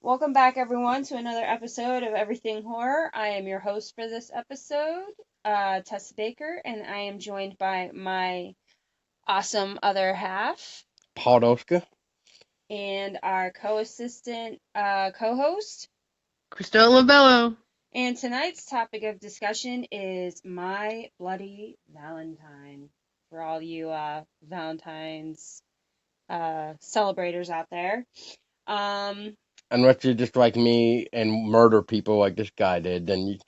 Welcome back, everyone, to another episode of Everything Horror. I am your host for this episode, Tessa Baker, and I am joined by my awesome other half Podolska. and our co-assistant co-host. Cristela Bello. And tonight's topic of discussion is My Bloody Valentine. For all you Valentine's celebrators out there. Unless you're just like me and murder people like this guy did, then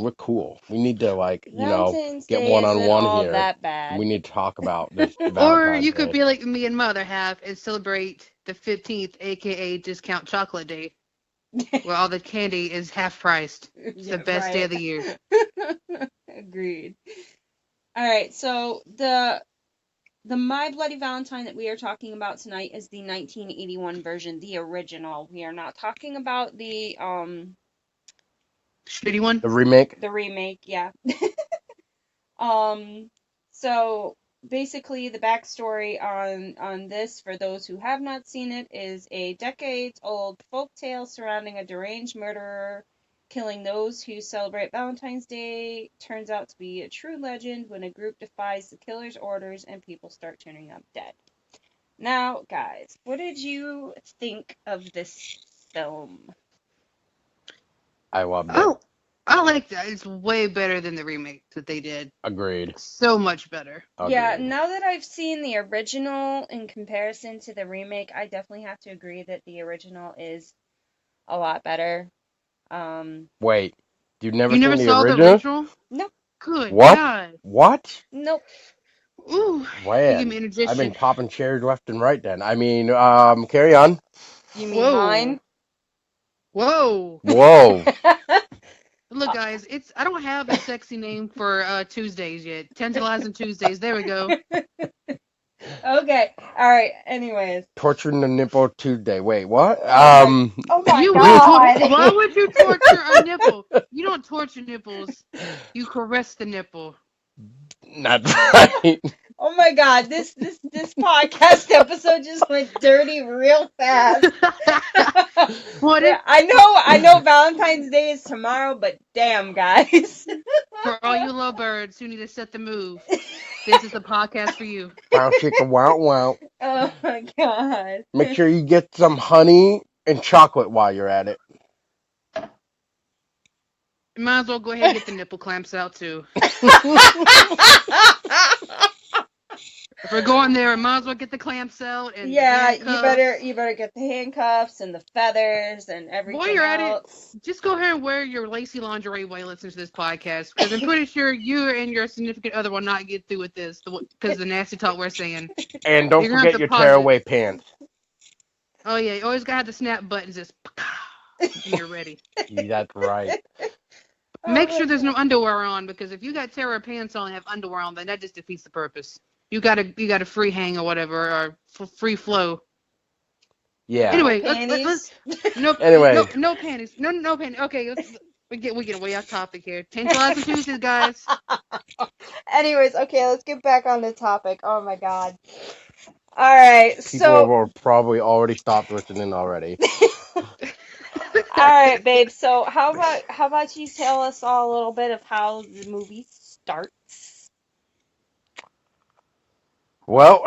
we're cool. We need to Valentine's get Day one on isn't one all here. that bad. We need to talk about this Or Valentine's you could Day. be like me and my other half and celebrate the 15th, aka Discount Chocolate Day, where all the candy is half priced. It's the best day of the year. Agreed. All right, so the My Bloody Valentine that we are talking about tonight is the 1981 version, the original. We are not talking about the Shitty one? The remake. remake, yeah. So basically the backstory on this, for those who have not seen it, is a decades-old folktale surrounding a deranged murderer killing those who celebrate Valentine's Day turns out to be a true legend when a group defies the killer's orders and people start turning up dead. Now, guys, what did you think of this film? I loved it. Oh, I like that. It's way better than the remake that they did. Agreed. So much better. Yeah, Agreed. now that I've seen the original in comparison to the remake, I definitely have to agree that the original is a lot better. Wait, you've never You seen never the saw the original? original? Nope, Good What? God. What? nope. Ooh, you give Man, me I've been indigestion. popping cherries left and right. Then carry on. You mean Whoa. mine? Whoa. Whoa. Look, guys, I don't have a sexy name for Tuesdays yet. Tantalizing Tuesdays. There we go. Okay, all right. Anyways, Torturing the nipple Tuesday. Wait, what? oh my You would why would you torture a nipple? You don't torture nipples. You caress the nipple. Not right. Oh my God, this podcast episode just went dirty real fast. What if I know Valentine's Day is tomorrow, but damn, guys. for all you lovebirds who need to set the move, this is the podcast for you. Wow, chicka, wow, wow. Oh my God. Make sure you get some honey and chocolate while you're at it. You might as well go ahead and get the nipple clamps out too. If we're going there, might as well get the clamps out and Yeah, handcuffs. you better get the handcuffs and the feathers and everything While you're at it, else. just go ahead and wear your lacy lingerie while you listen to this podcast, because I'm pretty sure you and your significant other will not get through with this because the nasty talk we're saying. And don't You're gonna have forget to your pause it. tearaway pants. Oh yeah, you always gotta have the snap buttons just when you're ready. That's right. Make sure there's no underwear on, because if you got tearaway pants on and have underwear on, then that just defeats the purpose. You got a free hang or whatever, or free flow. Yeah. Anyway, Panties. no panties, no panties. Okay, we get way off topic here. Tantalizing Tuesdays, guys. Anyways, okay, let's get back on the topic. Oh my God. All right, People so have probably already stopped listening already. all right, babe. So how about you tell us all a little bit of how the movie starts? Well,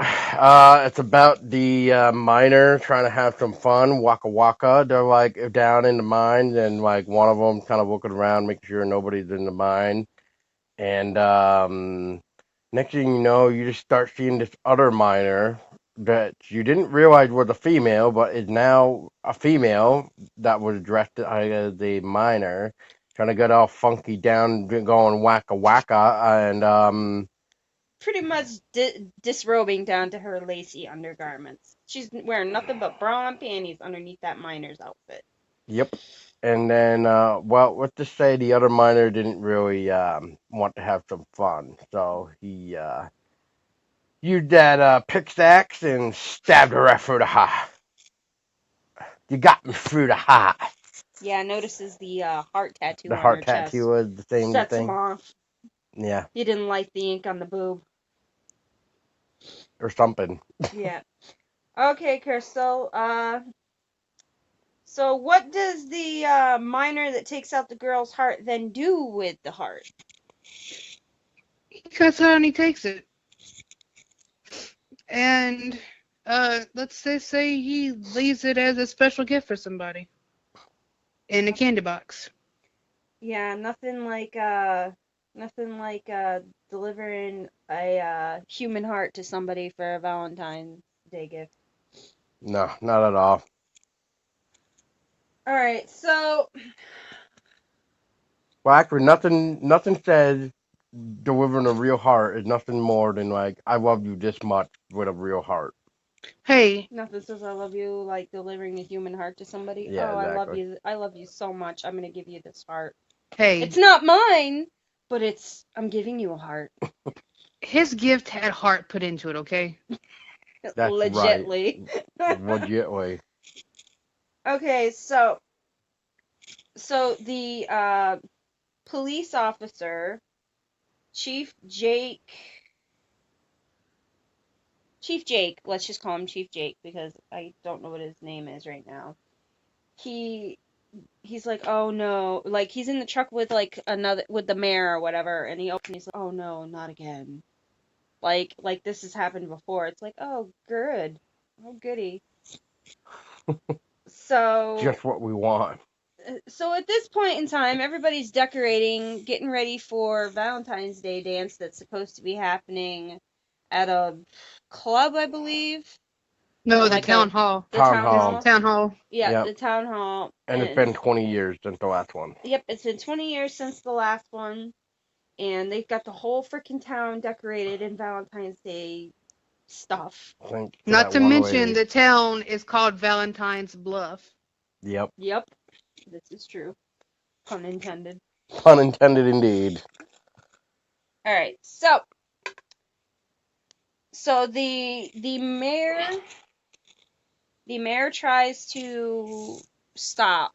it's about the miner trying to have some fun. Waka waka. They're like down in the mines, and like one of them kind of looking around, making sure nobody's in the mine. And next thing you know, you just start seeing this other miner that you didn't realize was a female, but is now a female that was dressed as a miner, trying to get all funky down, going wacka wacka, and Pretty much disrobing down to her lacy undergarments. She's wearing nothing but bra and panties underneath that miner's outfit. yep. And then, well, let's just say the other miner didn't really want to have some fun, so he used that pickaxe and stabbed her right through the heart. You got me through the heart. Yeah, notices the heart tattoo The on heart her chest. tattoo was the same Sets him thing. off. Yeah, He didn't like the ink on the boob. or something. Yeah. Okay, Crystal. So what does the miner that takes out the girl's heart then do with the heart? He cuts it out and he takes it. And let's just say he leaves it as a special gift for somebody in a candy box. Yeah, nothing like delivering a human heart to somebody for a Valentine's Day gift. No, not at all. All right, so Well, actually, nothing says delivering a real heart is nothing more than like I love you this much with a real heart. Hey, nothing says I love you like delivering a human heart to somebody. Yeah, Oh, exactly. I love you so much. I'm gonna give you this heart. hey, It's not mine, but I'm giving you a heart. his gift had heart put into it, okay? That's right. Legitly. Legitly. Okay, so the police officer, Chief Jake, let's just call him Chief Jake because I don't know what his name is right now. He's like, oh no, like he's in the truck with like with the mayor or whatever, and he opens, he's like, oh no, not again. Like this has happened before. It's like, oh good, oh goody. So Just what we want. so at this point in time, everybody's decorating, getting ready for Valentine's Day dance that's supposed to be happening at a club, I believe. No, Or the like town hall. the Town town His hall. hall. town hall. Yeah, Yep. the town hall. And it's been 20 years since the last one. Yep, it's been 20 years since the last one. And they've got the whole freaking town decorated in Valentine's Day stuff. Thanks to Not that to one mention lady. the town is called Valentine's Bluff. Yep. Yep, this is true. Pun intended. Pun intended indeed. All right, so the mayor tries to stop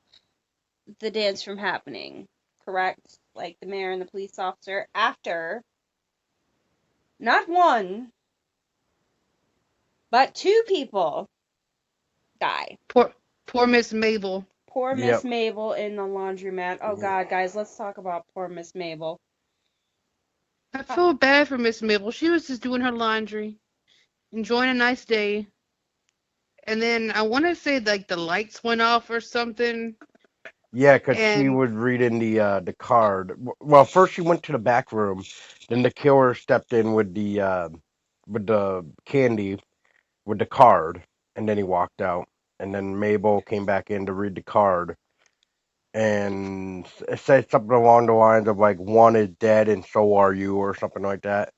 the dance from happening, correct? Like the mayor and the police officer after not one but two people die. Poor Miss Mabel. Poor Miss Yep. Mabel in the laundromat. Oh God, guys, let's talk about poor Miss Mabel. I feel bad for Miss Mabel. She was just doing her laundry, enjoying a nice day. And then I want to say like the lights went off or something. Yeah, 'cause she And was reading the card. Well, first she went to the back room, then the killer stepped in with the candy with the card, and then he walked out. And then Mabel came back in to read the card, and it said something along the lines of like one is dead and so are you, or something like that.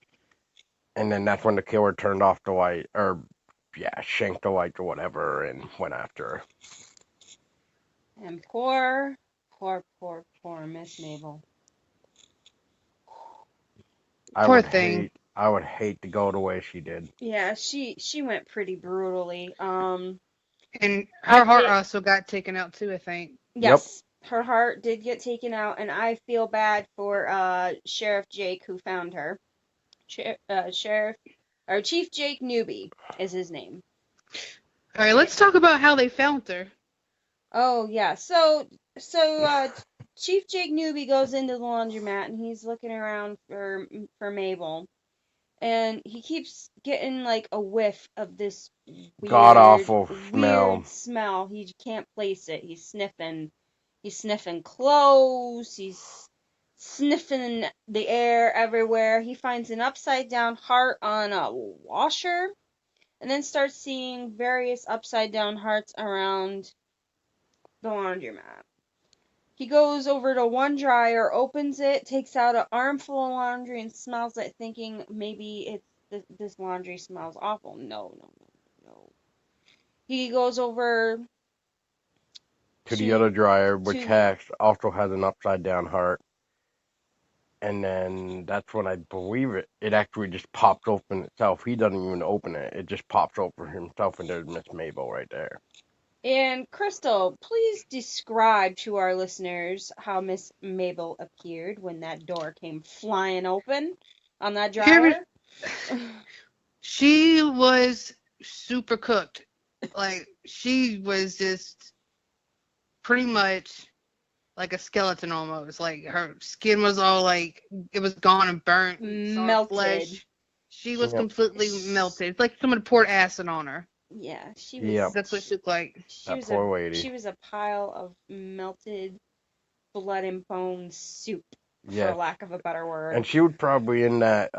And then that's when the killer turned off the light, or yeah, shanked the lights or whatever, and went after her. And poor Miss Mabel. poor thing. I would hate to go the way she did. Yeah, she went pretty brutally. And I her heart feel- also got taken out too, I think. Yes, her heart did get taken out, and I feel bad for Sheriff Jake who found her. Sheriff or Chief Jake Newby is his name. All right, let's talk about how they found her. Oh yeah, so Chief Jake Newby goes into the laundromat and he's looking around for Mabel, and he keeps getting like a whiff of this God awful smell. weird smell. He can't place it. He's sniffing clothes. He's sniffing the air everywhere. He finds an upside down heart on a washer, and then starts seeing various upside down hearts around the laundromat. He goes over to one dryer, opens it, takes out an armful of laundry, and smells it, thinking maybe this laundry smells awful. No. He goes over To the other dryer, which to also has an upside down heart. And then that's when I believe it actually just pops open itself. He doesn't even open it. It just pops open himself, and there's Miss Mabel right there. And Crystal, please describe to our listeners how Miss Mabel appeared when that door came flying open on that dryer. She was super cooked. Like, she was just pretty much like a skeleton almost. Like her skin was all like it was gone and burnt, saw her Melted. flesh. She was Yep. completely melted. It's like someone poured acid on her. Yeah, she Yep. was. That's what she looked like. She That was poor lady. She was a pile of melted blood and bone soup, for Yes. lack of a better word. And she was probably in that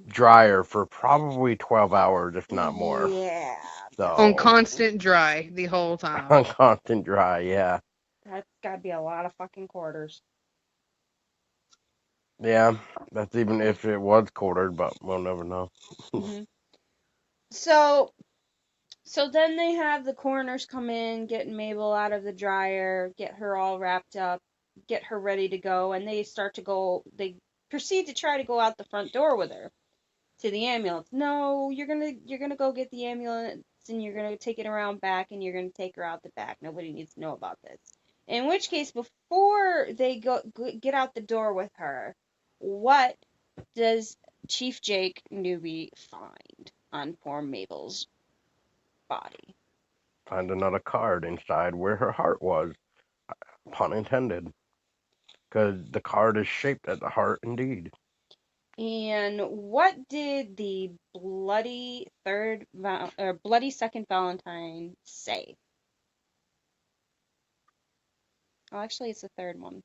dryer for probably 12 hours, if not more. Yeah. So On constant dry the whole time. on constant dry, yeah. That's gotta be a lot of fucking quarters. Yeah, that's even if it was quartered, but we'll never know. Hmm. So then they have the coroners come in, get Mabel out of the dryer, get her all wrapped up, get her ready to go, and they proceed to try to go out the front door with her to the ambulance. No, you're gonna go get the ambulance and you're gonna take it around back and you're gonna take her out the back. Nobody needs to know about this. In which case, before they get out the door with her, what does Chief Jake Newby find on poor Mabel's body? Find another card inside where her heart was, pun intended, because the card is shaped as a heart indeed. And what did the bloody second Valentine say? Oh, actually, it's the third one.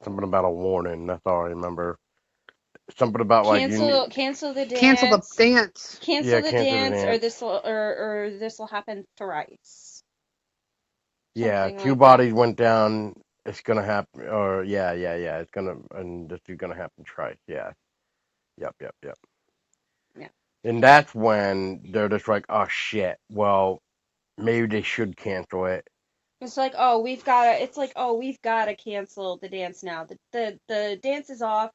Something about a warning. That's all I remember. Something about like you need. Cancel the dance. Cancel the dance. Cancel the Cancel the dance, dance. or this will happen thrice. Yeah, Something two like bodies went down. It's gonna happen. Or yeah. It's gonna, and this is gonna happen twice. Yeah. Yep. Yeah. And that's when they're just like, oh shit. Well, maybe they should cancel it. It's like, oh, we've gotta. It's like, oh, we've gotta cancel the dance now. The dance is off.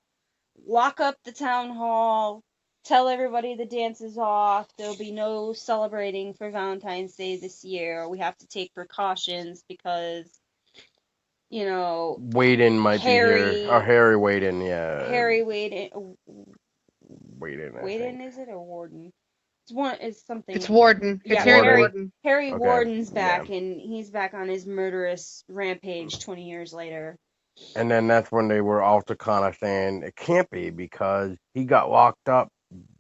Lock up the town hall. Tell everybody the dance is off. There'll be no celebrating for Valentine's Day this year. We have to take precautions because, you know, Waden might be here. Or Harry Waden, yeah. Harry Waden. Waden, I Waden, think. is it, or Warden? It's something. It's Warden. Yeah, It's Harry Warden. Warden. Harry Okay, Warden's back, yeah. and he's back on his murderous rampage 20 years later. And then that's when they were also kind of saying it can't be because he got locked up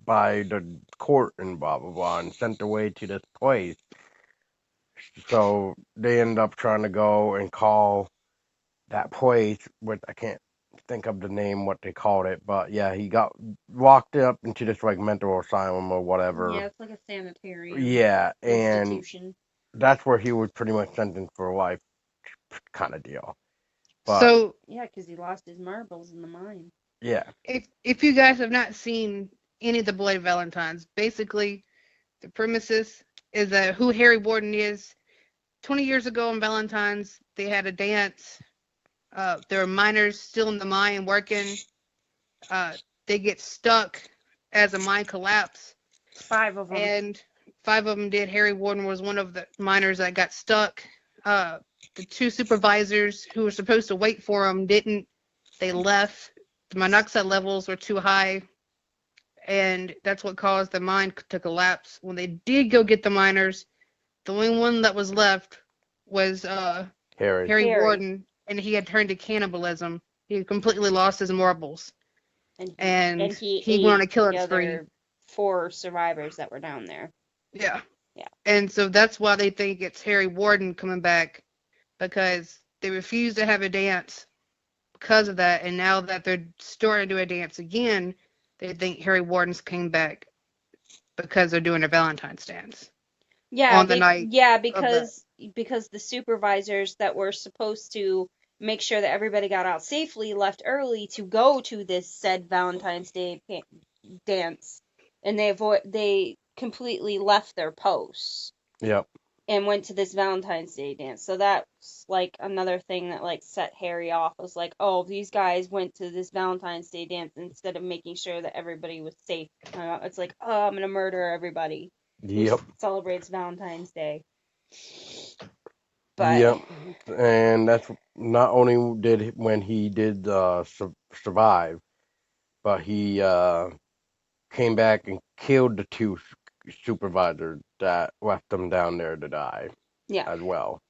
by the court and blah blah blah and sent away to this place. So they end up trying to go and call that place, which I can't think of the name what they called it, but yeah, he got locked up into this like mental asylum or whatever. Yeah, it's like a sanitarium. Yeah, and institution. that's where he was pretty much sentenced for life, kind of deal. But So Yeah, because he lost his marbles in the mine. yeah, if you guys have not seen any of the Bloody Valentines, basically the premises is that who Harry Warden is. 20 years ago on Valentine's, they had a dance. There were miners still in the mine working. They get stuck as the mine collapsed. 5 of them. And 5 of them did. Harry Warden was one of the miners that got stuck. The 2 supervisors who were supposed to wait for them didn't. They left. The monoxide levels were too high, and that's what caused the mine to collapse. When they did go get the miners, the only one that was left was Harry Warden, and he had turned to cannibalism. He had completely lost his marbles, and he went on a killing spree. Other 4 survivors that were down there. Yeah. Yeah. And so that's why they think it's Harry Warden coming back, because they refused to have a dance because of that, and now that they're starting to do a dance again, they think Harry Warden's came back because they're doing a Valentine's dance. Yeah, on the night. Yeah, because the supervisors that were supposed to make sure that everybody got out safely left early to go to this said Valentine's Day dance, and they completely left their posts. Yep. And went to this Valentine's Day dance. So that's like another thing that like set Harry off, was like, oh, these guys went to this Valentine's Day dance instead of making sure that everybody was safe. It's like, oh, I'm gonna murder everybody Yep. who celebrates Valentine's Day. But Yep. And that's not only did when he did survive, but he came back and killed the 2 supervisors that left them down there to die. Yeah. as well.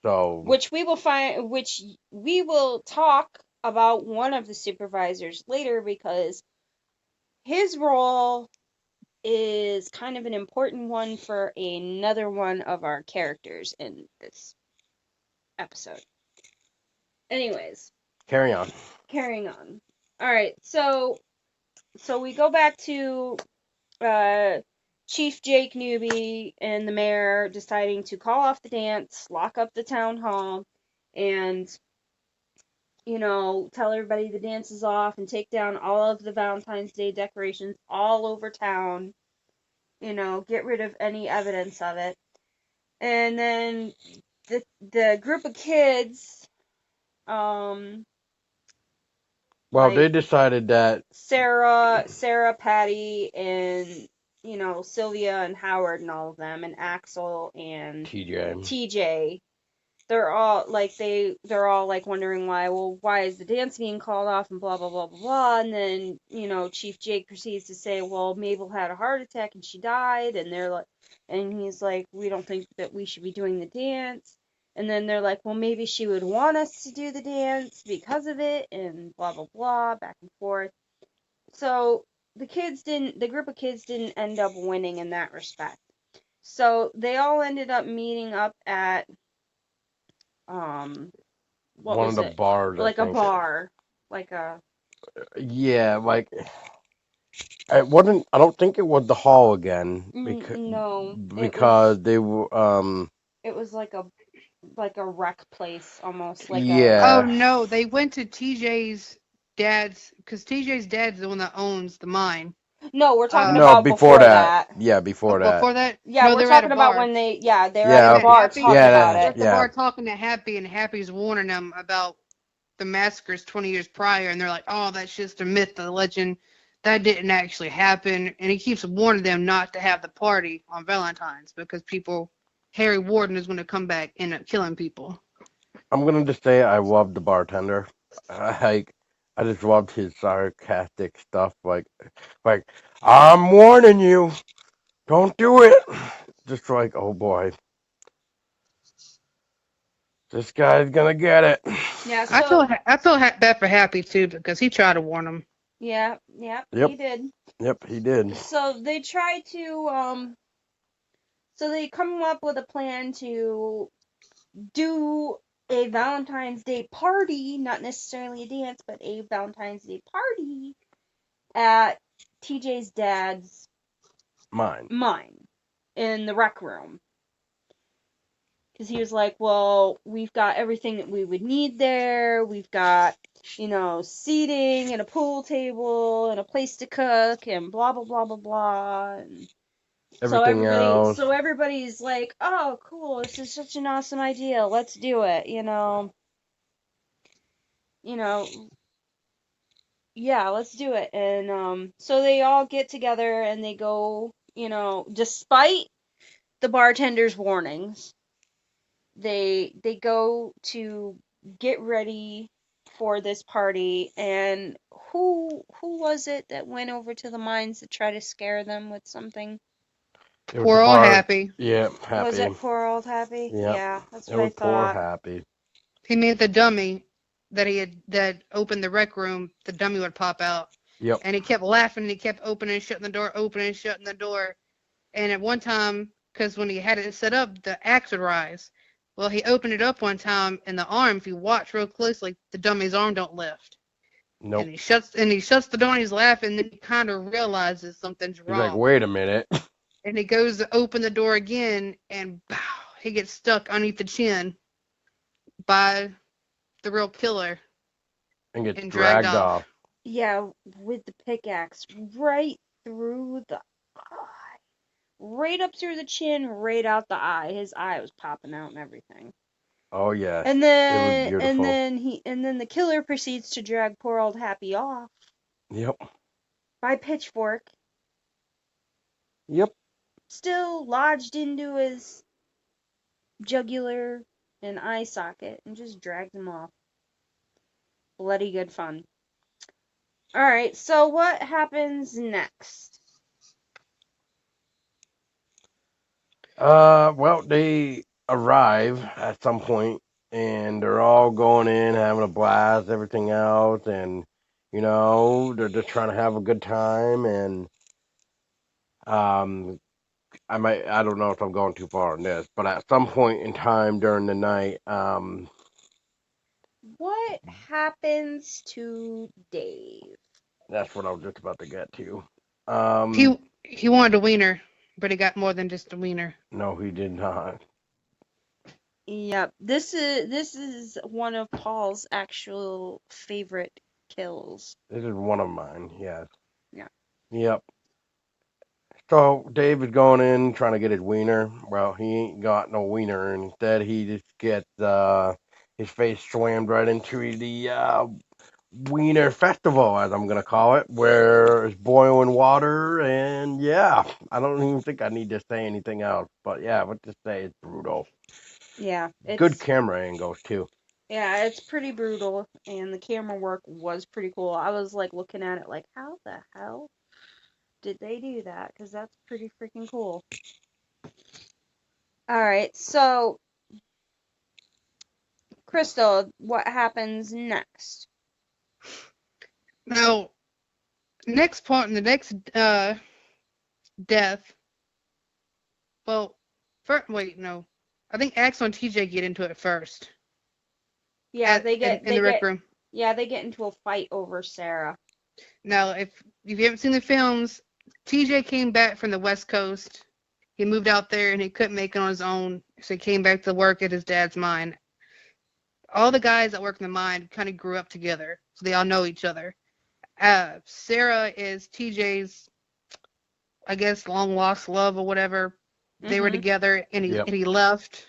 So, Which we will talk about one of the supervisors later, because his role is kind of an important one for another one of our characters in this episode. Anyways, carry on. carrying on. All right, so we go back to Chief Jake Newby and the mayor deciding to call off the dance, lock up the town hall, and tell everybody the dance is off and take down all of the Valentine's Day decorations all over town. Get rid of any evidence of it. And then the group of kids, Well, like they decided that Sarah, Patty, and Sylvia and Howard and all of them, and Axel and TJ, they're all like wondering why is the dance being called off and blah blah blah blah blah. And then Chief Jake proceeds to say, well, Mabel had a heart attack and she died, and he's like, we don't think that we should be doing the dance. And then they're like, well, maybe she would want us to do the dance because of it, and blah blah blah, back and forth. So the group of kids didn't end up winning in that respect. So they all ended up meeting up at what one was of the it? bars, Like I a think. bar. Like a Yeah, like it wasn't. I don't think it was the hall again no. because they were. It was like a rec place almost, like a Oh Yeah. no, they went to TJ's dad's, because TJ's dad's the one that owns the mine. No, we're talking No, about before that. Yeah, Oh, before that. before that? Yeah, No, we're they were at a talking about bar. when they're Yeah, at the At okay. bar Happy? talking Yeah, about They're it. at the bar talking to Happy, and Happy's warning them about the massacres 20 years prior, and they're like, oh, that's just a myth, a legend. That didn't actually happen. And he keeps warning them not to have the party on Valentine's because Harry Warden is going to come back and end up killing people. I'm gonna just say I loved the bartender. I just loved his sarcastic stuff. Like I'm warning you, don't do it. Just like, oh boy, this guy's gonna get it. Yeah, I so feel bad for Happy too because he tried to warn them. yeah, Yep, he did. yep, he did. So they try to so they come up with a plan to do a Valentine's Day party, not necessarily a dance, but a Valentine's Day party at TJ's dad's Mine. in the rec room. Because he was like, well, we've got everything that we would need there. We've got, seating and a pool table and a place to cook and blah, blah, blah, blah, blah. And Everything else. so everybody's like, oh, cool, this is such an awesome idea. Let's do it, yeah, let's do it. And so they all get together and they go, despite the bartender's warnings, they go to get ready for this party. And who was it that went over to the mines to try to scare them with something? Poor old Happy. Yeah, Happy. Was it poor old Happy? Yep. Yeah, that's It what I was poor thought. Happy. He made the dummy that opened the rec room. The dummy would pop out. Yep. And he kept laughing. And he kept opening and shutting the door, opening and shutting the door. And at one time, because when he had it set up, the axe would rise. Well, he opened it up one time, and the arm, if you watch real closely, the dummy's arm don't lift. Nope. And he shuts the door, and he's laughing. And then he kind of realizes something's wrong. He's like, wait a minute. And he goes to open the door again, and bow, he gets stuck underneath the chin by the real killer. And gets dragged off. Yeah, with the pickaxe right through the eye. Right up through the chin, right out the eye. His eye was popping out and everything. Oh yeah. And then it was beautiful. and then the killer proceeds to drag poor old Happy off. Yep. By pitchfork. Yep. Still lodged into his jugular and eye socket and just dragged him off. Bloody good fun. Alright, so what happens next? Well, they arrive at some point, and they're all going in, having a blast, everything else, and they're just trying to have a good time. And um, I don't know if I'm going too far on this, but at some point in time during the night, What happens to Dave? that's what I was just about to get to. He wanted a wiener, but he got more than just a wiener. No, he did not. Yep, this is one of Paul's actual favorite kills. This is one of mine. Yes. Yeah. Yep. So Dave is going in trying to get his wiener. Well, he ain't got no wiener, and instead he just gets his face slammed right into the wiener festival, as I'm gonna call it, where it's boiling water, and yeah, I don't even think I need to say anything else. But yeah, what to say, it's brutal. Yeah, Good camera angles too. it's pretty brutal, and the camera work was pretty cool. I was like looking at it like, how the hell did they do that? Because that's pretty freaking cool. All right, so Crystal, what happens next? Now, next part, the next death. Well, wait, no. I think Axel and TJ get into it first. Yeah, In the rec room. Yeah, they get into a fight over Sarah. Now, if you haven't seen the films, TJ came back from the West Coast. He moved out there and he couldn't make it on his own, so he came back to work at his dad's mine. All the guys that work in the mine kind of grew up together, so they all know each other. Sarah is TJ's, I guess, long lost love or whatever. They were together, and he left,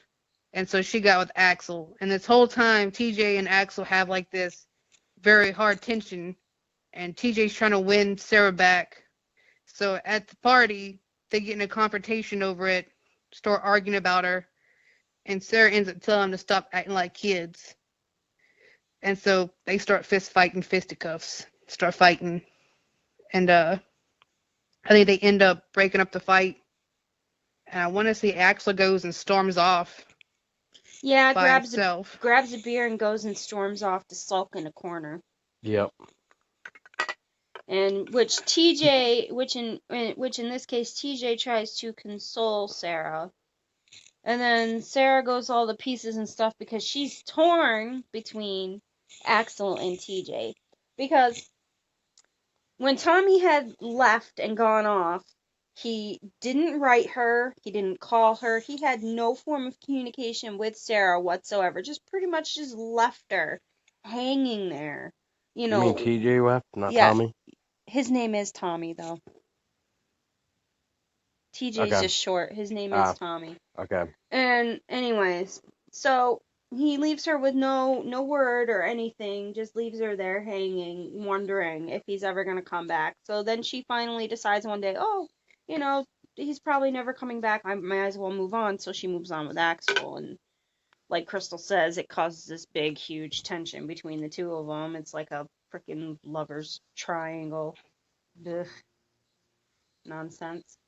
and so she got with Axel. And this whole time, TJ and Axel have like this very hard tension, and TJ's trying to win Sarah back. So at the party, they get in a confrontation over it, start arguing about her, and Sarah ends up telling them to stop acting like kids. And so they start fisticuffs, start fighting, and I think they end up breaking up the fight. And I want to say Axel goes and storms off. Yeah, by himself. grabs a beer and goes and storms off to sulk in a corner. Yep. And which in this case TJ tries to console Sarah. And then Sarah goes all to pieces and stuff because she's torn between Axel and TJ. Because when Tommy had left and gone off, he didn't write her, he didn't call her, he had no form of communication with Sarah whatsoever. Just pretty much just left her hanging there. You mean TJ left, not Tommy? His name is Tommy, though. TJ's just short. His name is Tommy. Okay. And anyways, so he leaves her with no word or anything, just leaves her there hanging, wondering if he's ever gonna come back. So then she finally decides one day, he's probably never coming back. I might as well move on. So she moves on with Axel, and like Crystal says, it causes this big, huge tension between the two of them. It's like a freaking lovers triangle. Ugh. Nonsense.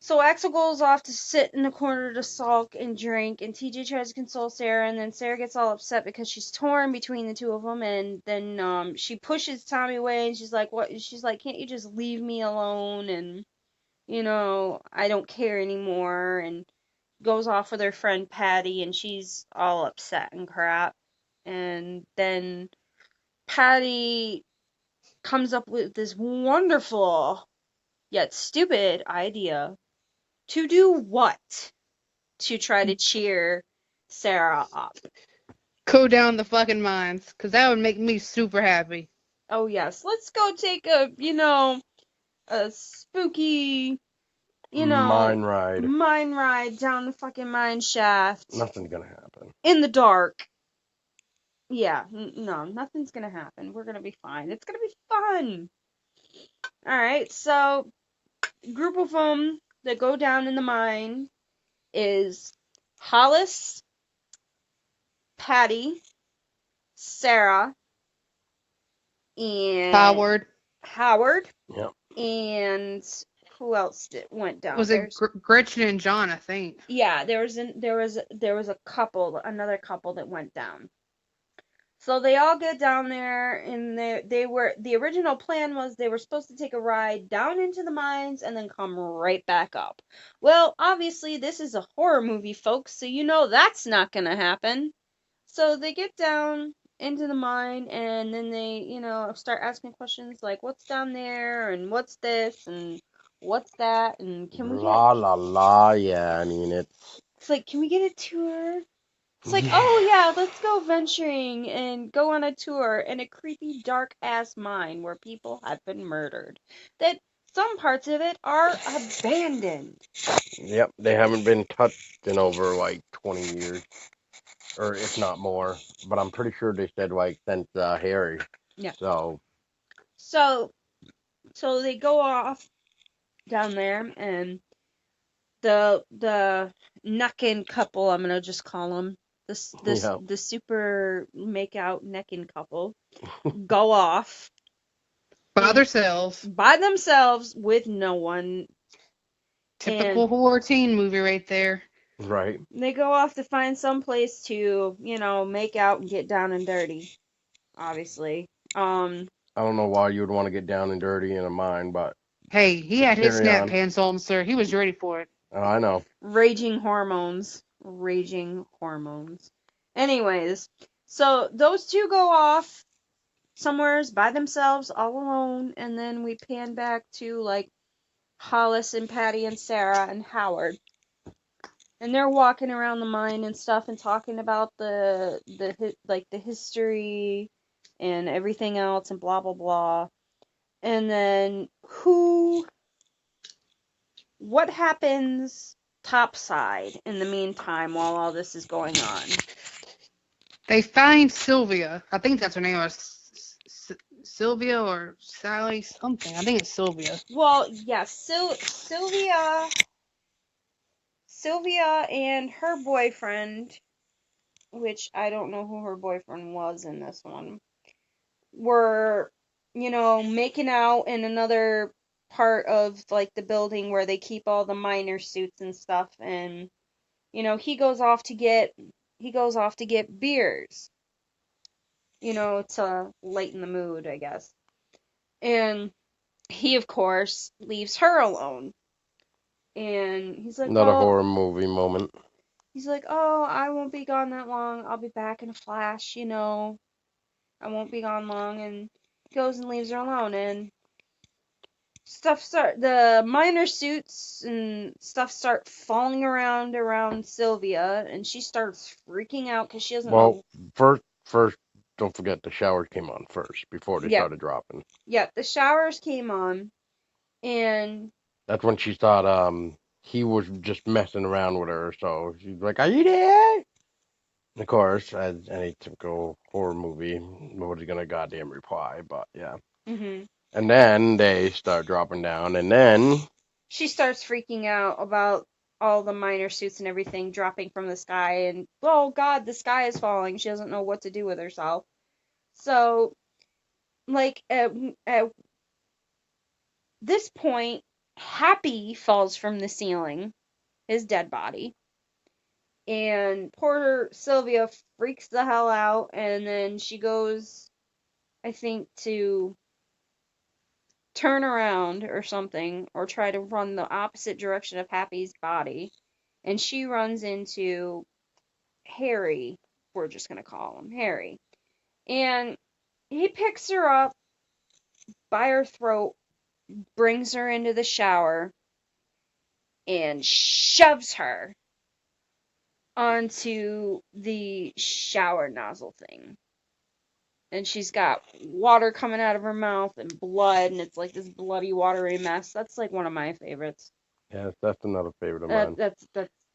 So Axel goes off to sit in the corner to sulk and drink, and TJ tries to console Sarah, and then Sarah gets all upset because she's torn between the two of them, and then she pushes Tommy away, and she's like, "What?" She's like, "Can't you just leave me alone?" And I don't care anymore, and goes off with her friend Patty, and she's all upset and crap, and then Patty comes up with this wonderful yet stupid idea. To do what? To try to cheer Sarah up. Go down the fucking mines, because that would make me super happy. Oh, yes. Let's go take a spooky, mine ride down the fucking mine shaft. Nothing's gonna happen. In the dark. Yeah, no, nothing's gonna happen. We're gonna be fine. It's gonna be fun. Alright, so, group of them that go down in the mine is Hollis, Patty, Sarah, and Howard. Yep. And who else went down? Was it Gretchen and John, I think. Yeah, there was a couple, another couple that went down. So they all get down there, and the original plan was they were supposed to take a ride down into the mines and then come right back up. Well, obviously this is a horror movie, folks, so you know that's not gonna happen. So they get down into the mine, and then they, start asking questions like, what's down there, and what's this, and what's that, and can we La la la, yeah, I mean, it's like, can we get a tour? It's like, Yeah. oh yeah, let's go venturing and go on a tour in a creepy, dark ass mine where people have been murdered. That some parts of it are abandoned. Yep, they haven't been touched in over like 20 years, or if not more. But I'm pretty sure they said like since Harry. Yeah. So So they go off down there, and the neckin couple, I'm gonna just call them the super make out neckin couple, go off By themselves. by themselves with no one. Typical horror teen movie right there. Right. They go off to find some place to, make out and get down and dirty. Obviously. I don't know why you would want to get down and dirty in a mine, but hey, he had his carry snap on. pants on, sir. He was ready for it. Oh, I know. Raging hormones. Anyways, so those two go off somewheres by themselves, all alone, and then we pan back to like Hollis and Patty and Sarah and Howard. And they're walking around the mine and stuff and talking about the history and everything else and blah blah blah. And then what happens topside in the meantime while all this is going on? They find Sylvia. I think that's her name. Sylvia or Sally something. I think it's Sylvia. Well, yeah, Sylvia and her boyfriend, which I don't know who her boyfriend was in this one, were, making out in another part of like the building where they keep all the miner suits and stuff, and he goes off to get beers, to lighten the mood, I guess. And he, of course, leaves her alone. And he's like, Another horror movie moment. He's like, oh, I won't be gone that long. I'll be back in a flash, I won't be gone long. And he goes and leaves her alone. And the miner suits and stuff start falling around Sylvia, and she starts freaking out because she doesn't know. Well, first, don't forget the shower came on first before they started dropping. Yeah, the showers came on, and that's when she thought he was just messing around with her. So she's like, "Are you there?" And of course, as any typical horror movie, nobody's gonna goddamn reply. But yeah. Mhm. And then they start dropping down, and then she starts freaking out about all the miner suits and everything dropping from the sky, and oh god, the sky is falling. She doesn't know what to do with herself. So, like, at this point, Happy falls from the ceiling, his dead body, and poor Sylvia freaks the hell out, and then she goes, I think, to turn around or something, or try to run the opposite direction of Happy's body, and she runs into Harry. We're just gonna call him Harry. And he picks her up by her throat, brings her into the shower, and shoves her onto the shower nozzle thing. And she's got water coming out of her mouth and blood, and it's like this bloody, watery mess. That's like one of my favorites. Yeah, that's another favorite of mine.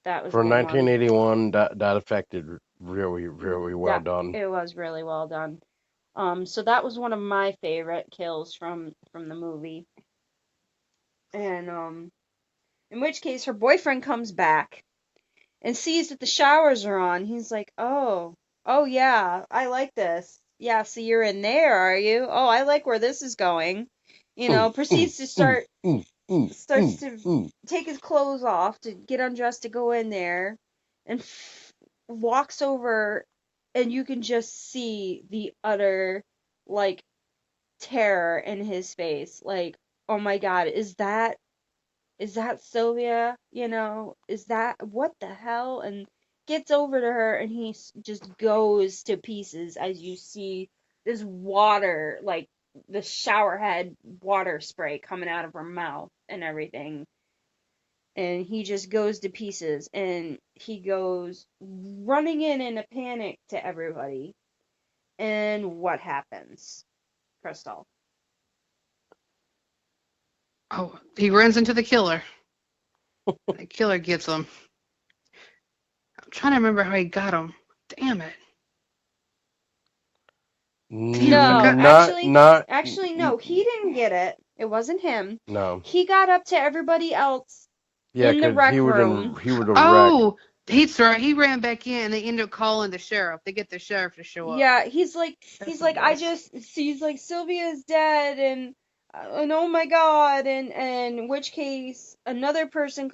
That was for 1981. That affected really, really well done. It was really well done. So that was one of my favorite kills from the movie. And in which case her boyfriend comes back and sees that the showers are on. He's like, oh yeah, I like this. Yeah, so you're in there, are you? Oh, I like where this is going. Proceeds to start starts to take his clothes off to get undressed to go in there, and walks over, and you can just see the utter, like, terror in his face. Like, oh my God, is that Sylvia? Is that, what the hell? And gets over to her, and he just goes to pieces as you see this water, like the shower head water spray coming out of her mouth and everything. And he just goes to pieces, and he goes running in a panic to everybody. And what happens, Crystal? Oh, he runs into the killer. The killer gets him. I'm trying to remember how he got him. Damn it. Actually, no, he didn't get it. It wasn't him. No. He got up to everybody else Yeah, in the rec room. He was a Oh, he's right. He ran back in, and they end up calling the sheriff. They get the sheriff to show up. Yeah, he's like, Sylvia's dead, and oh my God, and in which case another person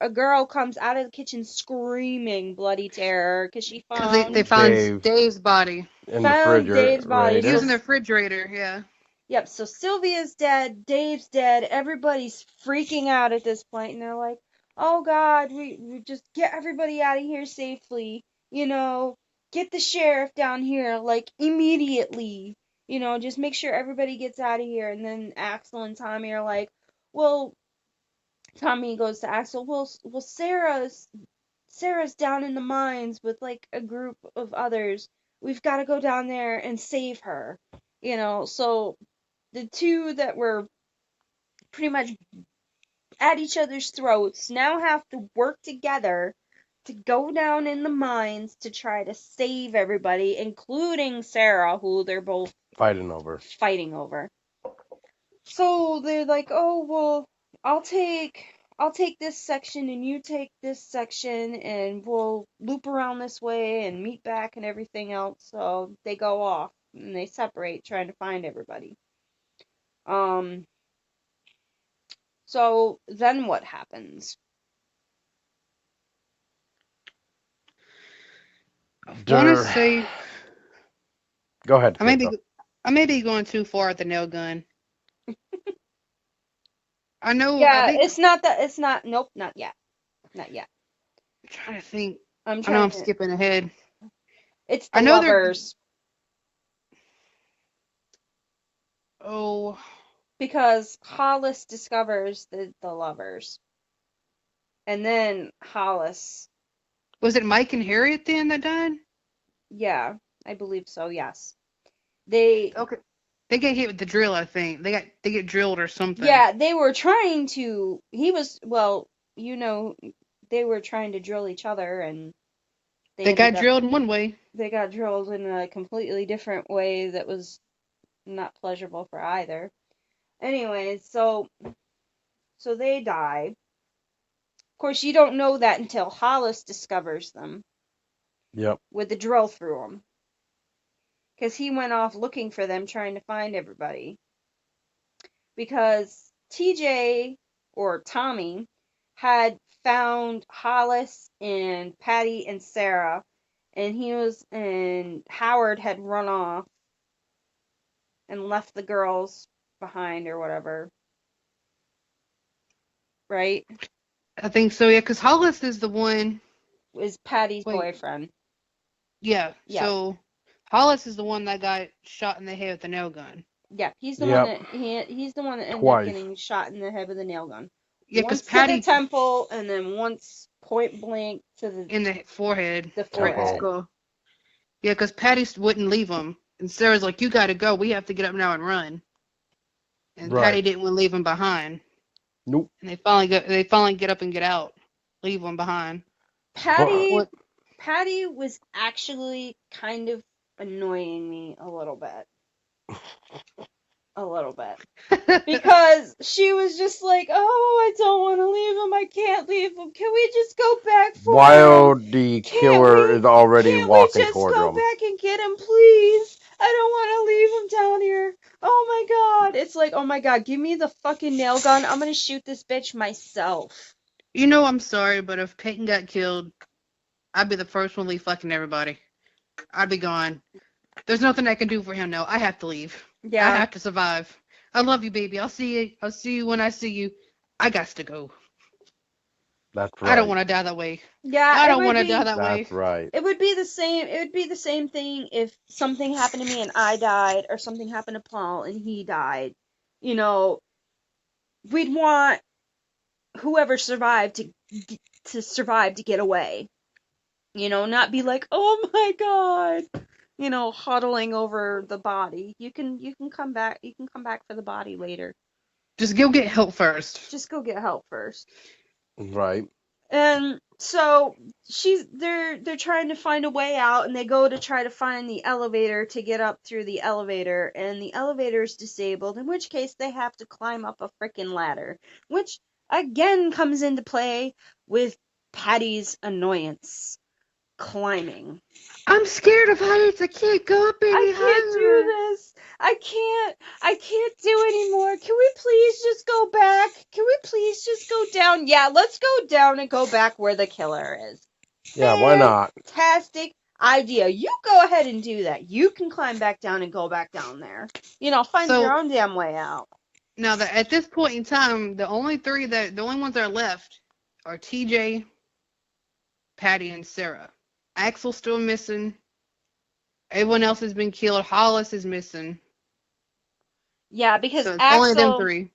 a girl comes out of the kitchen screaming bloody terror because she found they found Dave's body in the refrigerator. He was in the refrigerator. Yeah. Yep. So Sylvia's dead, Dave's dead. Everybody's freaking out at this point, and they're like, "Oh God, we just get everybody out of here safely. Get the sheriff down here, like, immediately. Just make sure everybody gets out of here." And then Axel and Tommy are like, "Well," Tommy goes to Axel, "Well, Sarah's down in the mines with, like, a group of others. We've got to go down there and save her." So the two that were pretty much at each other's throats now have to work together to go down in the mines to try to save everybody, including Sarah, who they're both fighting over. So they're like, "Oh, well, I'll take this section and you take this section, and we'll loop around this way and meet back and everything else." So they go off and they separate, trying to find everybody. So then what happens? I want to say. Go ahead. I may be going too far at the nail gun. I know. Yeah, it's not that. It's not. Nope, not yet. Not yet. I'm trying to think. I know I'm skipping ahead. It's the lovers. Oh. Because Hollis discovers the lovers. And then Hollis. Was it Mike and Harry at the end that died? Yeah, I believe so, yes. They get hit with the drill, I think. They get drilled or something. Yeah, they were trying to they were trying to drill each other, and they got drilled in one way. They got drilled in a completely different way that was not pleasurable for either. Anyways, so they die. Of course, you don't know that until Hollis discovers them. Yep. With the drill through them. Because he went off looking for them, trying to find everybody. Because TJ, or Tommy, had found Hollis and Patty and Sarah, and Howard had run off and left the girls behind or whatever. Right? I think so, yeah, because Hollis is the one... is Patty's boyfriend. Yeah, so Hollis is the one that got shot in the head with the nail gun. Yeah, he's the one that he's the one that ended up getting shot in the head with a nail gun. Yeah, because Patty to the temple, and then once point blank to the forehead. The forehead. Yeah, because Patty wouldn't leave him, and Sarah's like, "You got to go. We have to get up now and run." And Patty didn't want to leave him behind. Nope. And they finally get up and get out, leave him behind. Patty was actually kind of annoying me a little bit. Because she was just like, "Oh, I don't want to leave him. I can't leave him. Can we just go back for While him? The killer is already walking toward him. Can we just go back and get him, please? I don't want to leave him down here. Oh my god. It's like, oh my god, give me the fucking nail gun. I'm gonna shoot this bitch myself. You know, I'm sorry, but if Peyton got killed, I'd be the first one to leave fucking everybody. I'd be gone. There's nothing I can do for him now. I have to leave. I Yeah. have to survive. I love you, baby. I'll see you. I'll see you when I see you. I got to go. That's I don't right. want to die that way. Yeah, I it don't would want to die be that way. That's right. it would be the same thing if something happened to me and I died, or something happened to Paul and he died. You know, we'd want whoever survived to survive to get away. You know, not be like, "Oh my god." You know, huddling over the body. You can come back. You can come back for the body later. Just go get help first. Just go get help first. Right. And so they're trying to find a way out, and they go to try to find the elevator to get up through the elevator, and the elevator is disabled, in which case they have to climb up a freaking ladder, which again comes into play with Patty's annoyance climbing. I'm scared of heights. I can't go up any I can't do higher. this. I can't do anymore. Can we please just go back? Can we please just go down? Yeah, let's go down and go back where the killer is. Yeah, why not? Fantastic idea. You go ahead and do that. You can climb back down and go back down there. You know, find your So own damn way out. now that at this point in time, the only ones that are left are TJ, Patty, and Sarah. Axel's still missing. Everyone else has been killed. Hollis is missing. Yeah, because So it's only them three.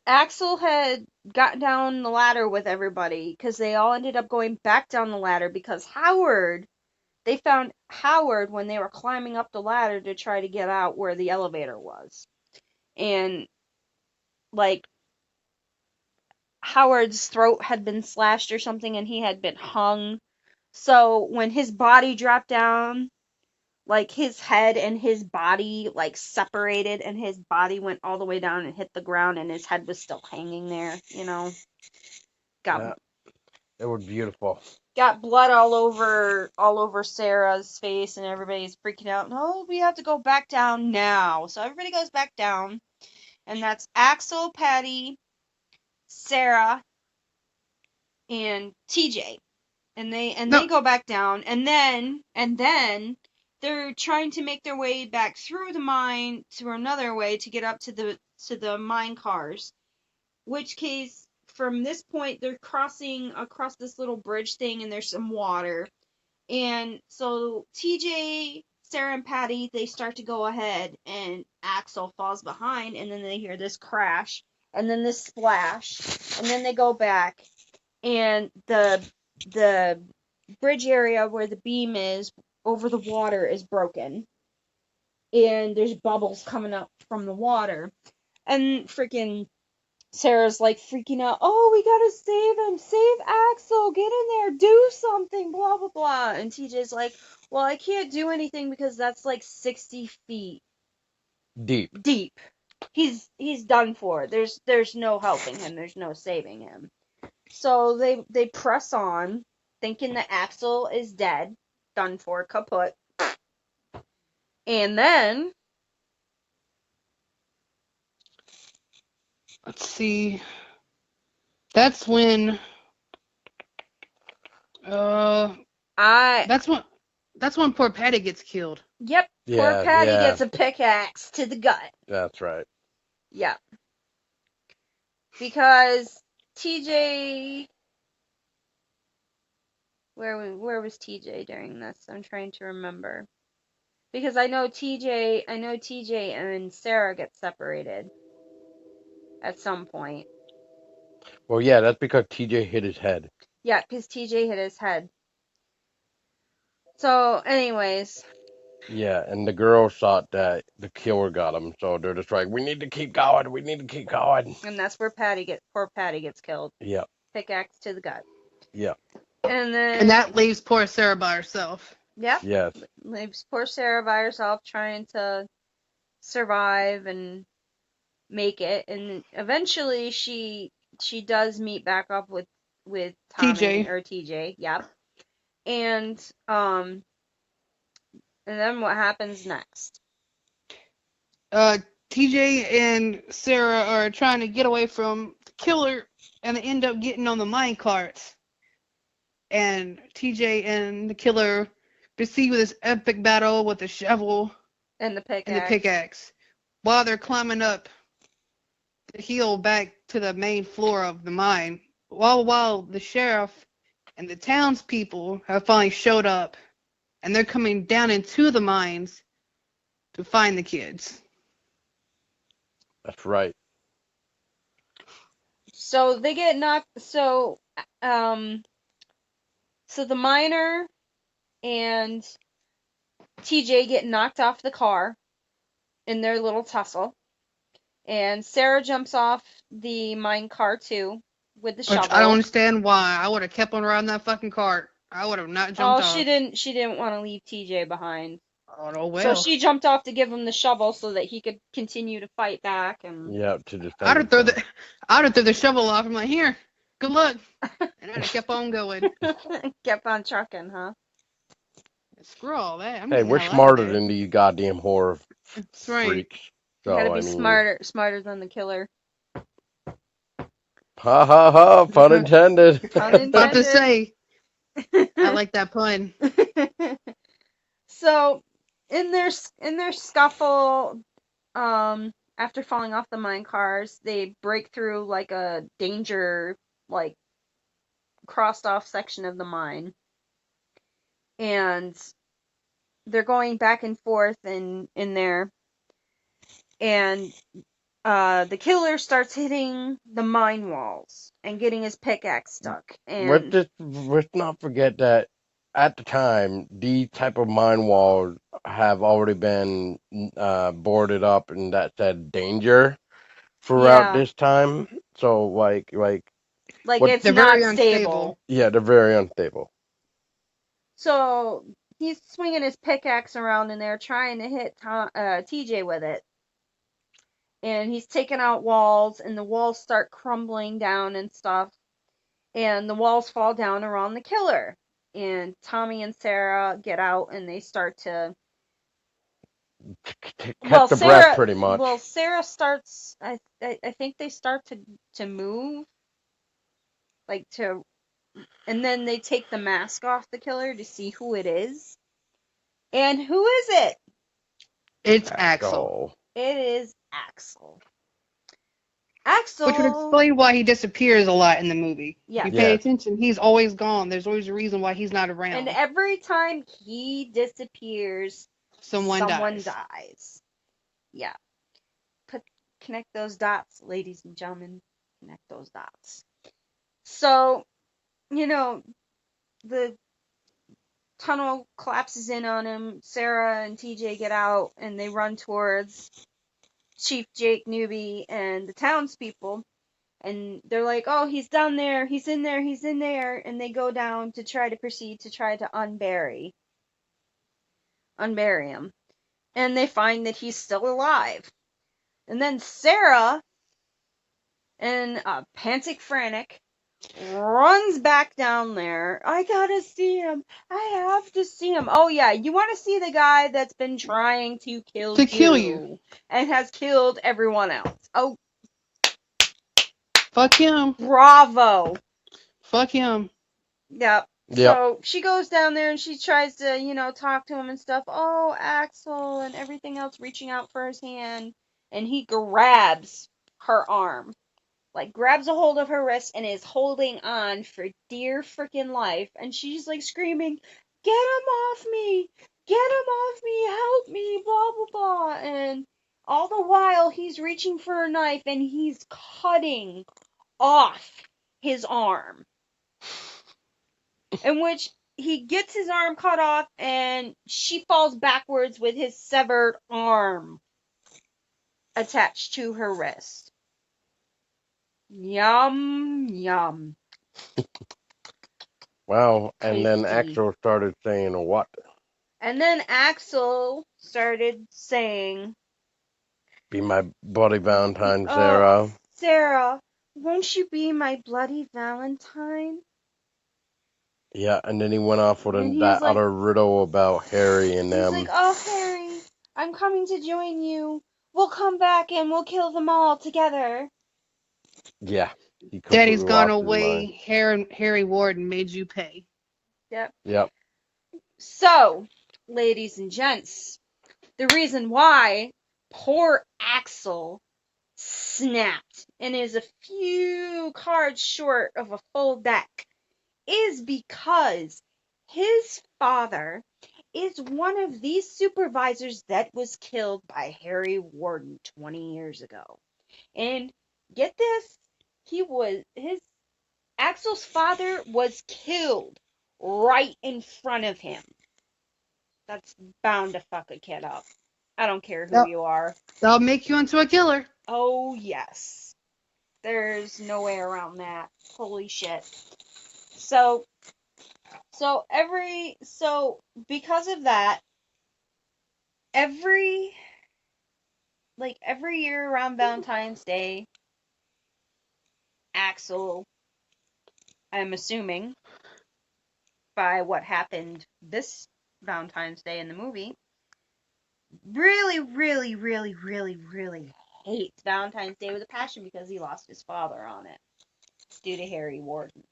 Axel had gotten down the ladder with everybody, because they all ended up going back down the ladder, because they found Howard when they were climbing up the ladder to try to get out where the elevator was. And, like, Howard's throat had been slashed or something, and he had been hung. So when his body dropped down, like, his head and his body, like, separated, and his body went all the way down and hit the ground, and his head was still hanging there, you know. Yeah, it was beautiful. Got blood all over Sarah's face, and everybody's freaking out. No, we have to go back down now. So everybody goes back down, and that's Axel, Patty, Sarah, and TJ. And they No, go back down, and then they're trying to make their way back through the mine to another way to get up to the mine cars. Which case, from this point, they're crossing across this little bridge thing, and there's some water. And so TJ, Sarah, and Patty, they start to go ahead, and Axel falls behind, and then they hear this crash, and then this splash, and then they go back, and the bridge area where the beam is over the water is broken, and there's bubbles coming up from the water, and freaking Sarah's like freaking out. Oh, we gotta save him. Save Axel. Get in there. Do something. Blah, blah, blah. And TJ's like, well, I can't do anything because that's like 60 feet Deep. He's done for. There's no helping him. There's no saving him. So they press on, thinking that Axel is dead. Done for. Kaput. And then let's see. That's when. I That's when poor Patty gets killed. Yep. Yeah, Poor Patty yeah. gets a pickaxe to the gut. That's right. Yep. Because TJ, where was TJ during this? I'm trying to remember. Because I know TJ and Sarah get separated at some point. Well, yeah, that's because TJ hit his head. Yeah, because TJ hit his head. So, anyways. Yeah, and the girls thought that the killer got him, so they're just like, we need to keep going. We need to keep going. And that's where poor Patty gets killed. Yeah. Pickaxe to the gut. Yeah. And then. And that leaves poor Sarah by herself. Yep. Yes. Leaves poor Sarah by herself trying to survive and make it, and eventually she does meet back up with Tommy TJ. or TJ. Yep. And then what happens next? TJ and Sarah are trying to get away from the killer, and they end up getting on the mine carts. And TJ and the killer proceed with this epic battle with the shovel And the and the pickaxe. pickaxe while they're climbing up the hill back to the main floor of the mine. While the sheriff and the townspeople have finally showed up, and they're coming down into the mines to find the kids. That's right. So they get knocked. So the miner and TJ get knocked off the car in their little tussle, and Sarah jumps off the mine car too with the Which shovel. I don't understand why. I would have kept on riding that fucking cart. I would have not jumped off. She didn't want to leave TJ behind. Oh, no, well. So she jumped off to give him the shovel so that he could continue to fight back. And Yeah, to defend I'd have thrown himself. the shovel off. I'm like, here, good luck. And I'd have kept on going. kept on trucking, huh? Screw all that. I'm Hey, getting we're the hell out of smarter there. than these goddamn horror That's right. freaks. So, You gotta be I mean, smarter than the killer. Ha ha ha! Pun intended. Pun About to intended. say, I like that pun. So, in their scuffle, after falling off the mine cars, they break through like a danger, like crossed off section of the mine, and they're going back and forth in there, and the killer starts hitting the mine walls and getting his pickaxe stuck. And Let's not forget that at the time, these type of mine walls have already been boarded up, and that said danger throughout this time. So like it's They're not very stable. unstable. Yeah, they're very unstable. So he's swinging his pickaxe around in there, trying to hit TJ with it. And he's taking out walls, and the walls start crumbling down and stuff. And the walls fall down around the killer. And Tommy and Sarah get out, and they start to Catch the breath, pretty much. Well, Sarah starts. I think they start to move, and then they take the mask off the killer to see who it is. And who is it? It's Axel. It is Axel. Axel. Which would explain why he disappears a lot in the movie. Yeah. If you pay attention, he's always gone. There's always a reason why he's not around. And every time he disappears, someone dies. Yeah. Connect those dots, ladies and gentlemen. Connect those dots. So, the tunnel collapses in on him. Sarah and TJ get out, and they run towards Chief Jake Newby and the townspeople. And they're like, oh, he's down there, he's in there. And they go down to proceed to unbury him. And they find that he's still alive. And then Sarah, in a panic frantic, runs back down there. I gotta see him. I have to see him. Oh yeah, you want to see the guy that's been trying to kill you and has killed everyone else. Oh, fuck him. Bravo. Fuck him. Yep. So she goes down there and she tries to, talk to him and stuff. Oh, Axel, and everything else, reaching out for his hand. And he grabs her arm. Like, grabs a hold of her wrist and is holding on for dear freaking life. And she's like screaming, get him off me! Get him off me! Help me! Blah, blah, blah. And all the while, he's reaching for a knife and he's cutting off his arm. In which he gets his arm cut off and she falls backwards with his severed arm attached to her wrist. Yum, yum. Wow, and Tasty. then Axel started saying what? And then Axel started saying, be my Bloody Valentine, Sarah. Sarah, won't you be my Bloody Valentine? Yeah, and then he went off with that other riddle about Harry and them. He's like, oh, Harry, I'm coming to join you. we'll come back and we'll kill them all together. Yeah, he Daddy's completely gone lost his mind. away. Harry Warden made you pay. Yep. Yep. So, ladies and gents, the reason why poor Axel snapped and is a few cards short of a full deck is because his father is one of these supervisors that was killed by Harry Warden 20 years ago. And get this, his Axel's father was killed right in front of him. That's bound to fuck a kid up. I don't care who That- you are. That'll make you into a killer. Oh, yes. There's no way around that. Holy shit. So because of that, every year around Valentine's Day, Axel, I'm assuming by what happened this Valentine's Day in the movie, really, really, really, really, really hates Valentine's Day with a passion because he lost his father on it due to Harry Warden.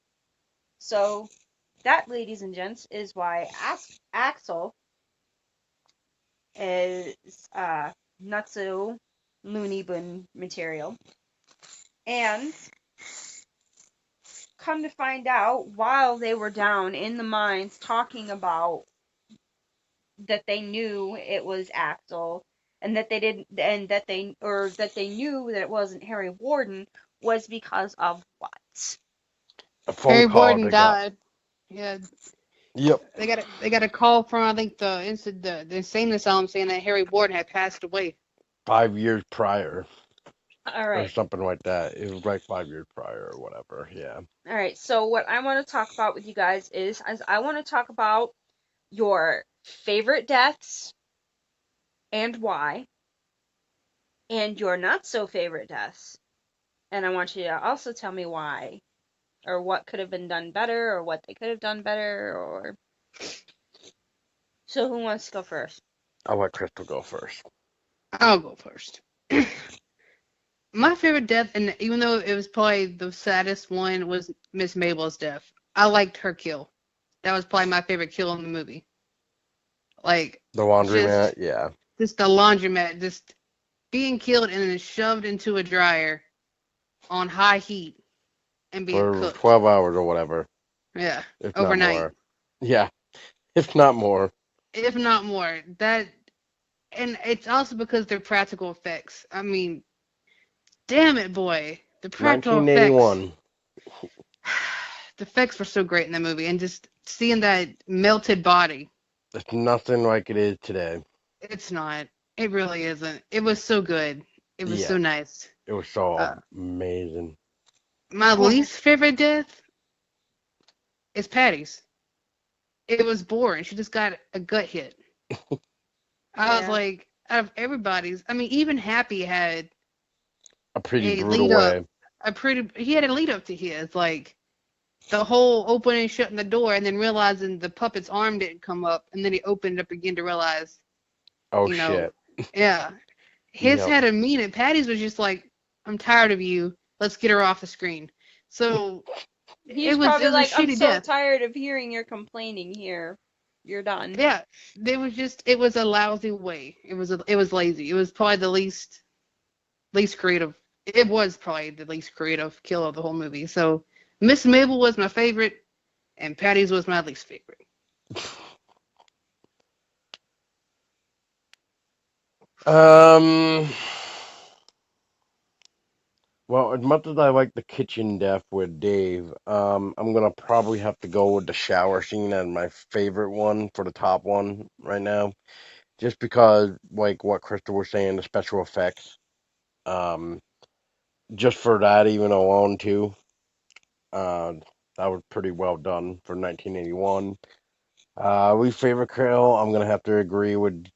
So that, ladies and gents, is why Axel is not so loony bin material. And come to find out, while they were down in the mines talking about that they knew it was Axel and that they didn't and that they knew that it wasn't Harry Warden, was because of what? A phone Harry call Warden they got. died. Yeah, Yep. they got a call from, I think, the insane asylum saying that Harry Warden had passed away. 5 years prior. All Or right. something like that. It was like 5 years prior or whatever. Yeah. All right. So what I want to talk about with you guys is I want to talk about your favorite deaths and why, and your not so favorite deaths. And I want you to also tell me why, or what could have been done better, or what they could have done better, or. So who wants to go first? I'll let Crystal go first. I'll go first. My favorite death, and even though it was probably the saddest one, was Miss Mabel's death. I liked her kill. That was probably my favorite kill in the movie. Like, The laundromat, just yeah. just the laundromat, just being killed and then shoved into a dryer on high heat and being For cooked. 12 hours or whatever. Yeah, If overnight. not more. Yeah. If not more. If not more. And it's also because they're practical effects. I mean, damn it, boy. The practical effects. 1981. The effects were so great in that movie, and just seeing that melted body. It's nothing like it is today. It's not. It really isn't. It was so good. It was so nice. It was so Uh, amazing. My least favorite death is Patty's. It was boring. She just got a gut hit. I was like, out of everybody's, I mean, even Happy had A pretty a brutal lead up. way. He had a lead up to his, like the whole opening and shutting the door, and then realizing the puppet's arm didn't come up, and then he opened it up again to realize, Oh, you know, shit. yeah. His Yep. had a meaning. Patty's was just like, I'm tired of you. Let's get her off the screen. So He's it was probably a like, I'm shitty so death. tired of hearing your complaining here. You're done. Yeah, it was a lousy way. It was lazy. It was probably the least creative. It was probably the least creative kill of the whole movie. So Miss Mabel was my favorite, and Patty's was my least favorite. Well, as much as I like the kitchen death with Dave, I'm gonna probably have to go with the shower scene as my favorite one for the top one right now. Just because, like what Crystal was saying, the special effects. Um, just for that even alone too. Uh, that was pretty well done for 1981. Least favorite kill, I'm gonna have to agree with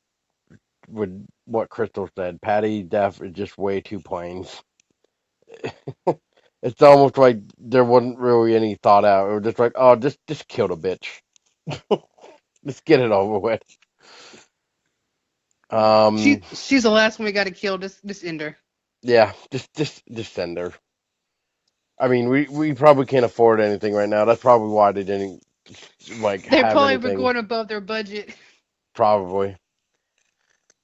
what Crystal said. Patty death is just way too plain. It's almost like there wasn't really any thought out. It was just like, oh, just kill the bitch. Let's get it over with. She's the last one we got to kill. Just end her. Yeah, just send her. I mean, we probably can't afford anything right now. That's probably why they didn't like They have probably were anything. going above their budget. Probably,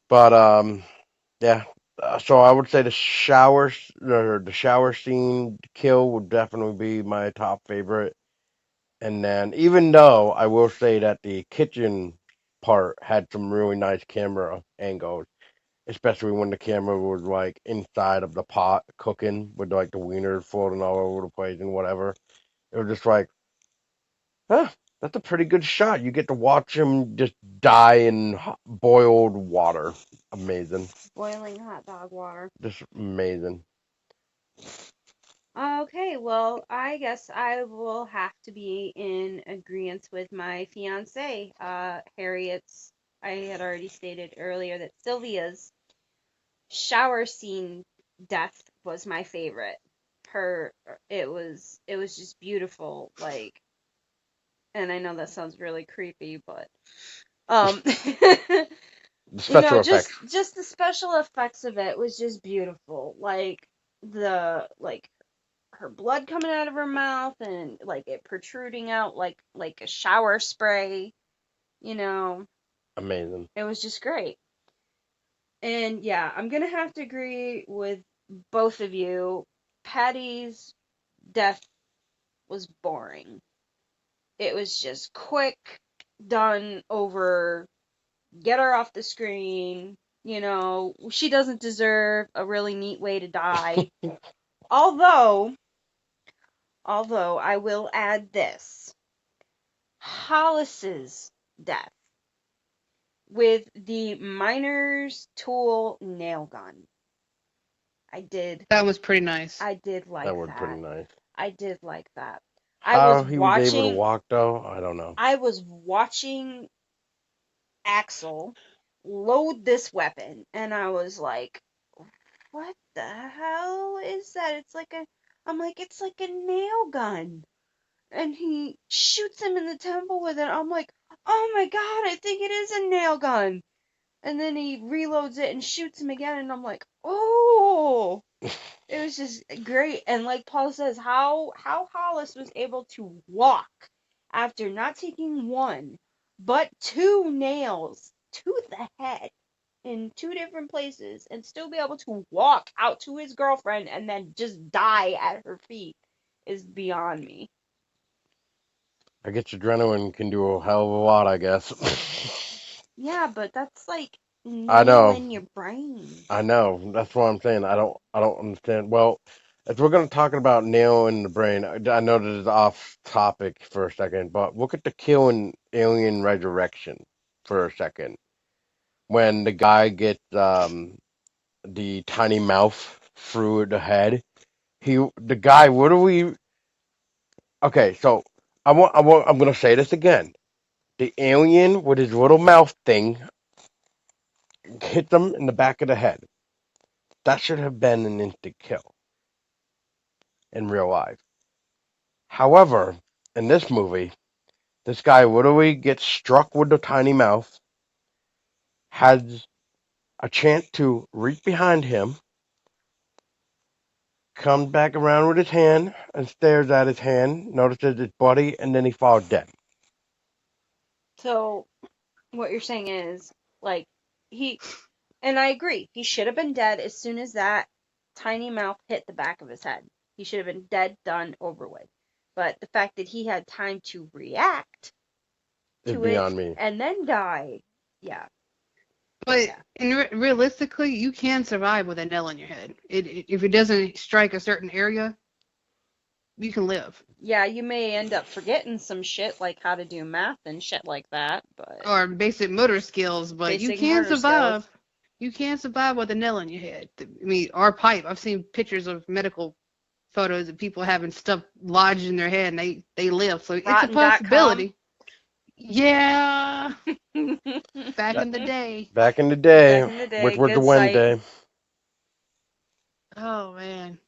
but yeah. So I would say the shower scene kill would definitely be my top favorite. And then, even though I will say that the kitchen part had some really nice camera angles, especially when the camera was like inside of the pot cooking with like the wiener floating all over the place and whatever. It was just like, huh, that's a pretty good shot. You get to watch him just die in boiled water. Amazing. Boiling hot dog water. Just amazing. Okay, well, I guess I will have to be in agreement with my fiance. Harriet's, I had already stated earlier that Sylvia's shower scene death was my favorite. Her, it was just beautiful, like, and I know that sounds really creepy, but um The special effects. just the special effects of it was just beautiful. Like like her blood coming out of her mouth and like it protruding out like a shower spray, you know. Amazing. It was just great. And yeah, I'm gonna have to agree with both of you. Patty's death was boring. It was just quick, done over, get her off the screen. You know, she doesn't deserve a really neat way to die. Although I will add this. Hollis's death with the miner's tool nail gun. That was pretty nice. I did like That was pretty that. nice. I did like that. How he was able to walk though, I don't know. I was watching Axel load this weapon and I was like, what the hell is that? I'm like, it's like a nail gun. And he shoots him in the temple with it. I'm like, oh my god, I think it is a nail gun. And then he reloads it and shoots him again, and I'm like, oh, it was just great. And like Paul says, how Hollis was able to walk after not taking one, but two nails to the head in two different places, and still be able to walk out to his girlfriend and then just die at her feet is beyond me. I guess adrenaline can do a hell of a lot, I guess. Yeah, but that's like I know. in your brain. I know. That's what I'm saying. I don't understand. Well, if we're going to talk about nail in the brain, I know this is off topic for a second, but look at the kill in Alien Resurrection for a second. When the guy gets the tiny mouth through the head, the guy. What do we? Okay, so I'm going to say this again. The alien with his little mouth thing hit them in the back of the head. That should have been an instant kill in real life. However, in this movie, this guy literally gets struck with the tiny mouth, has a chance to reach behind him, comes back around with his hand and stares at his hand, notices it's bloody, and then he falls dead. So what you're saying is like and I agree, he should have been dead as soon as that tiny mouth hit the back of his head. He should have been dead, done, over with. But the fact that he had time to react to it Beyond me. and then die, yeah. But realistically, you can survive with a nail in your head. If it doesn't strike a certain area, you can live. Yeah, you may end up forgetting some shit like how to do math and shit like that, but Or basic motor skills, but you can survive. Skills. You can survive with a nail in your head. I mean, our pipe. I've seen pictures of medical photos of people having stuff lodged in their head and they live. So it's a possibility. Yeah. Back in the day. Back in the day. Which was the Wednesday. Oh man.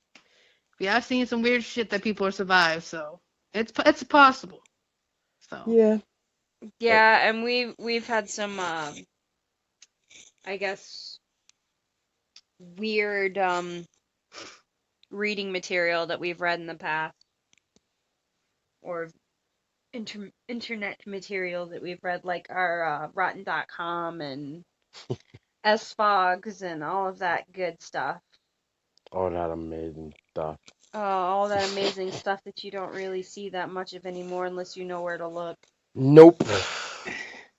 Yeah, I've seen some weird shit that people have survived, so it's possible. So yeah, and we've had some I guess, weird reading material that we've read in the past, or internet material that we've read, like our Rotten.com and SFOGs and all of that good stuff. Oh, that amazing stuff. Oh, all that amazing stuff that you don't really see that much of anymore unless you know where to look. Nope.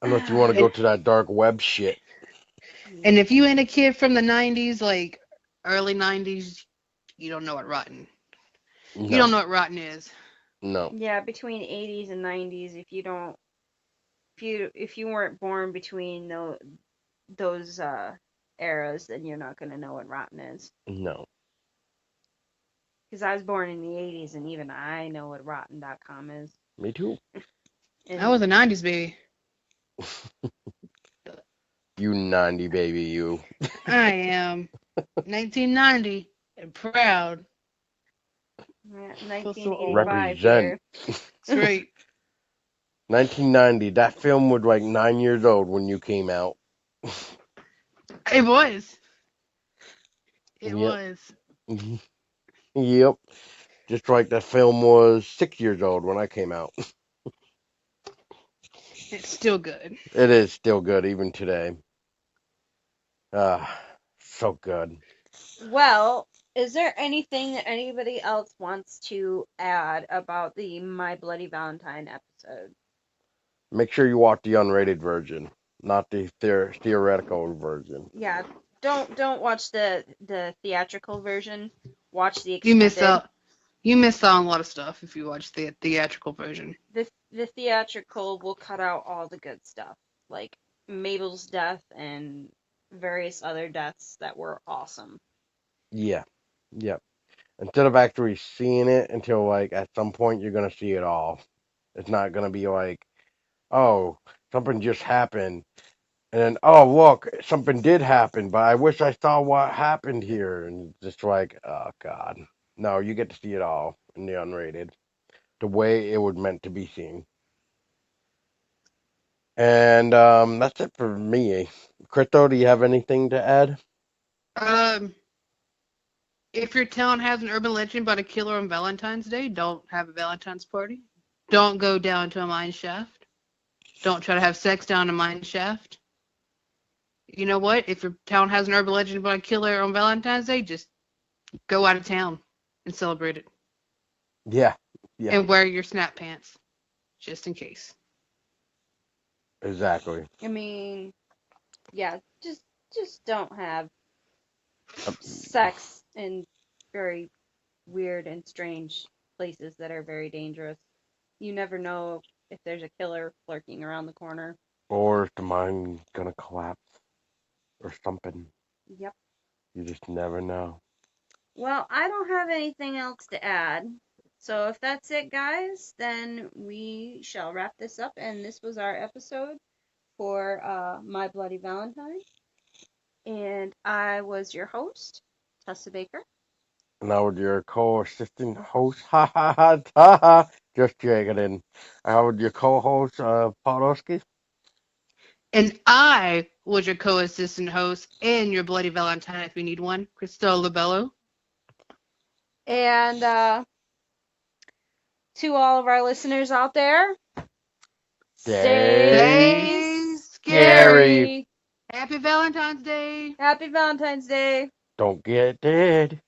Unless you want to go to that dark web shit. And if you ain't a kid from the 90s, like early 90s, you don't know what rotten. No. You don't know what rotten is. No. Yeah, between 80s and 90s, if you weren't born between those eras, then you're not gonna know what rotten is. No. Because I was born in the 80s, and even I know what Rotten.com is. Me too. I was a 90s baby. You 90 baby, you. I am 1990 and proud. Yeah, Supposed to 1985 represent. here. That's right. 1990. That film was like 9 years old when you came out. It was. It Yep. was. Yep. Just like that film was 6 years old when I came out. It's still good. It is still good even today. So good. Well, is there anything that anybody else wants to add about the My Bloody Valentine episode? Make sure you watch the unrated version, not the theoretical version. Yeah, don't watch the theatrical version. Watch the You extended. miss out. You miss out on a lot of stuff if you watch the theatrical version. The theatrical will cut out all the good stuff, like Mabel's death and various other deaths that were awesome. Yeah. Yep. Instead of actually seeing it until like at some point you're gonna see it all. It's not gonna be like, oh, something just happened. And then, oh, look, something did happen, but I wish I saw what happened here. And just like, oh, God. No, you get to see it all in the unrated, the way it was meant to be seen. And that's it for me. Crypto, do you have anything to add? If your town has an urban legend about a killer on Valentine's Day, don't have a Valentine's party. Don't go down to a mine shaft. Don't try to have sex down a mine shaft. You know what? If your town has an urban legend about a killer on Valentine's Day, just go out of town and celebrate it. Yeah. Yeah. And wear your snap pants, just in case. Exactly. I mean, yeah, just don't have sex in very weird and strange places that are very dangerous. You never know if there's a killer lurking around the corner. Or is the mine gonna collapse or something? Yep. You just never know. Well, I don't have anything else to add. So if that's it, guys, then we shall wrap this up. And this was our episode for My Bloody Valentine. And I was your host, Tessa Baker. And I was your co-assistant host, ha ha ha ha ha, just joking. I was your co-host, Podolsky. And I was your co-assistant host and your Bloody Valentine if you need one, Christelle Labello. And to all of our listeners out there, Stay scary. Happy Valentine's Day. Happy Valentine's Day. Don't get dead.